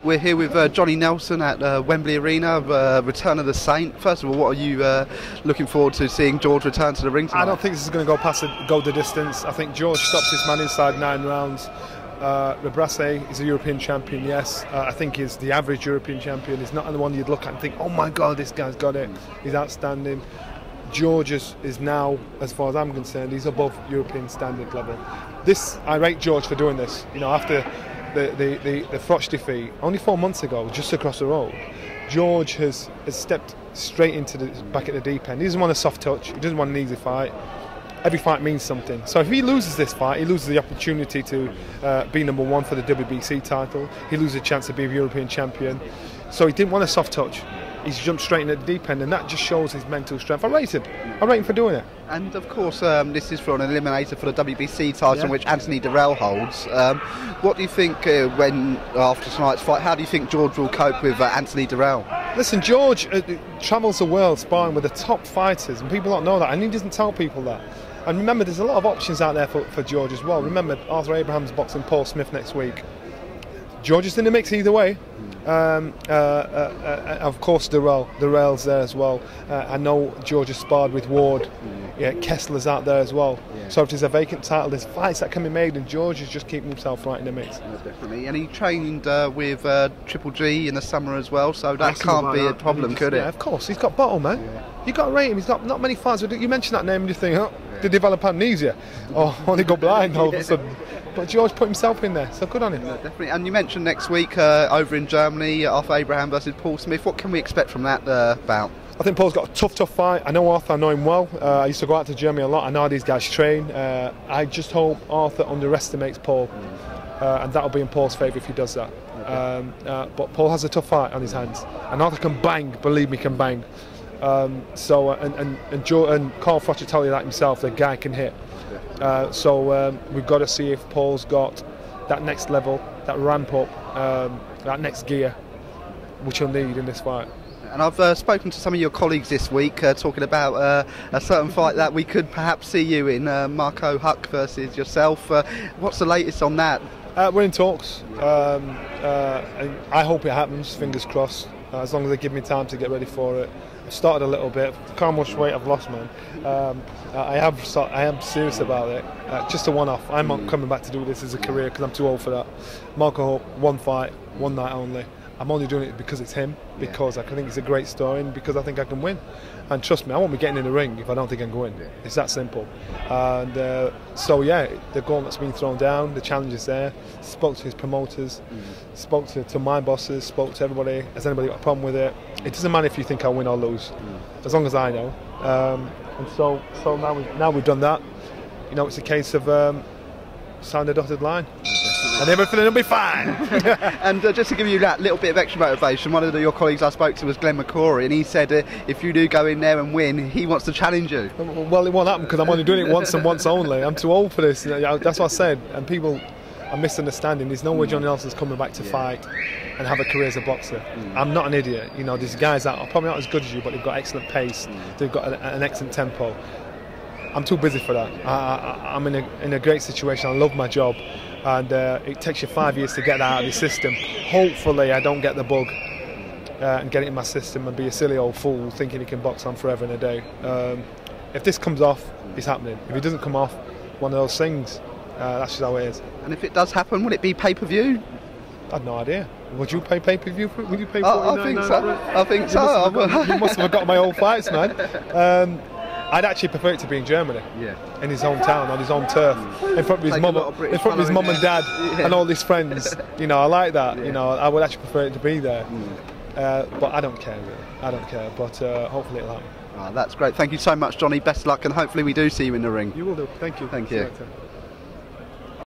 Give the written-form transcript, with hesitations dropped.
We're here with Johnny Nelson at Wembley Arena, return of the Saint. First of all, what are you looking forward to seeing George return to the ring tonight? I don't think this is going to go the distance. I think George stops this man inside 9 rounds. Rebrasse is a European champion, yes. I think he's the average European champion. He's not the one you'd look at and think, oh my God, this guy's got it. He's outstanding. George is now, as far as I'm concerned, he's above European standard level. I rate George for doing this. You know, after the Froch defeat only 4 months ago, just across the road, George has stepped straight into back at the deep end. He doesn't want a soft touch. He doesn't want an easy fight. Every fight means something. So if he loses this fight, he loses the opportunity to be number 1 for the WBC title. He loses a chance to be a European champion. So he didn't want a soft touch. He's jumped straight in at the deep end, and that just shows his mental strength. I rate him for doing it. And of course, this is for an eliminator for the WBC title, which Anthony Dirrell holds. What do you think after tonight's fight? How do you think George will cope with Anthony Dirrell? Listen, George travels the world sparring with the top fighters, and people don't know that, and he doesn't tell people that. And remember, there's a lot of options out there for George as well. Remember, Arthur Abraham's boxing Paul Smith next week. George is in the mix either way. Of course, Dirrell's there as well. I know George has sparred with Ward. Yeah, Kessler's out there as well. Yeah. So if there's a vacant title, there's fights that can be made, and George is just keeping himself right in the mix. Yeah, definitely. And he trained with Triple G in the summer as well, so that can't be a problem, could it? Yeah, of course. He's got bottle, man. Yeah. You got to rate him. He's got not many fights. You mention that name and you think, did he develop amnesia? Or only go blind all of a sudden? But George put himself in there, so good on him. Yeah, definitely. And you mentioned next week over in Germany, Arthur Abraham versus Paul Smith. What can we expect from that bout? I think Paul's got a tough fight. I know Arthur, I know him well. I used to go out to Germany a lot. I know how these guys train. I just hope Arthur underestimates Paul, and that'll be in Paul's favour if he does that. Okay. But Paul has a tough fight on his hands, and Arthur can bang. Believe me, can bang. And Carl Froch will tell you that himself. The guy can hit. So we've got to see if Paul's got that next level, that ramp up, that next gear, which he'll need in this fight. And I've spoken to some of your colleagues this week talking about a certain fight that we could perhaps see you in, Marco Huck versus yourself. What's the latest on that? We're in talks. I hope it happens, fingers crossed, as long as they give me time to get ready for it. I've started a little bit. Look how much weight I've lost, man. I am serious about it. Just a one-off. I'm not coming back to do this as a career because I'm too old for that. Marco Huck, one fight, one night only. I'm only doing it because it's him, because I think it's a great story, and because I think I can win. And trust me, I won't be getting in the ring if I don't think I can win. It's that simple. And so yeah, the gauntlet's been thrown down, the challenge is there. Spoke to his promoters, spoke to my bosses, spoke to everybody. Has anybody got a problem with it? It doesn't matter if you think I'll win or lose, as long as I know. And so now we've done that. You know, it's a case of sign the dotted line. And everything will be fine. And just to give you that little bit of extra motivation, one of your colleagues I spoke to was Glenn McCrory, and he said if you do go in there and win, he wants to challenge you. Well, it won't happen because I'm only doing it once and once only. I'm too old for this. That's what I said. And people are misunderstanding. There's no way Johnny Nelson's coming back to fight and have a career as a boxer. I'm not an idiot. You know, these guys that are probably not as good as you, but they've got excellent pace. They've got an excellent tempo. I'm too busy for that. I'm in a great situation. I love my job. And it takes you 5 years to get that out of your system. Hopefully I don't get the bug and get it in my system and be a silly old fool thinking he can box on forever and a day. If this comes off, it's happening. If it doesn't come off, one of those things. That's just how it is. And if it does happen, would it be pay-per-view? I have no idea. Would you pay pay-per-view for it? Would you pay I think so. I think so. You must have got my old fights, man. I'd actually prefer it to be in Germany, in his hometown, on his own turf, in front of his mum and dad and all his friends. You know, I like that. You know, I would actually prefer it to be there. But I don't care really. I don't care. But hopefully it'll happen. Oh, that's great. Thank you so much, Johnny. Best luck, and hopefully we do see you in the ring. You will do. Thank you. Thank you.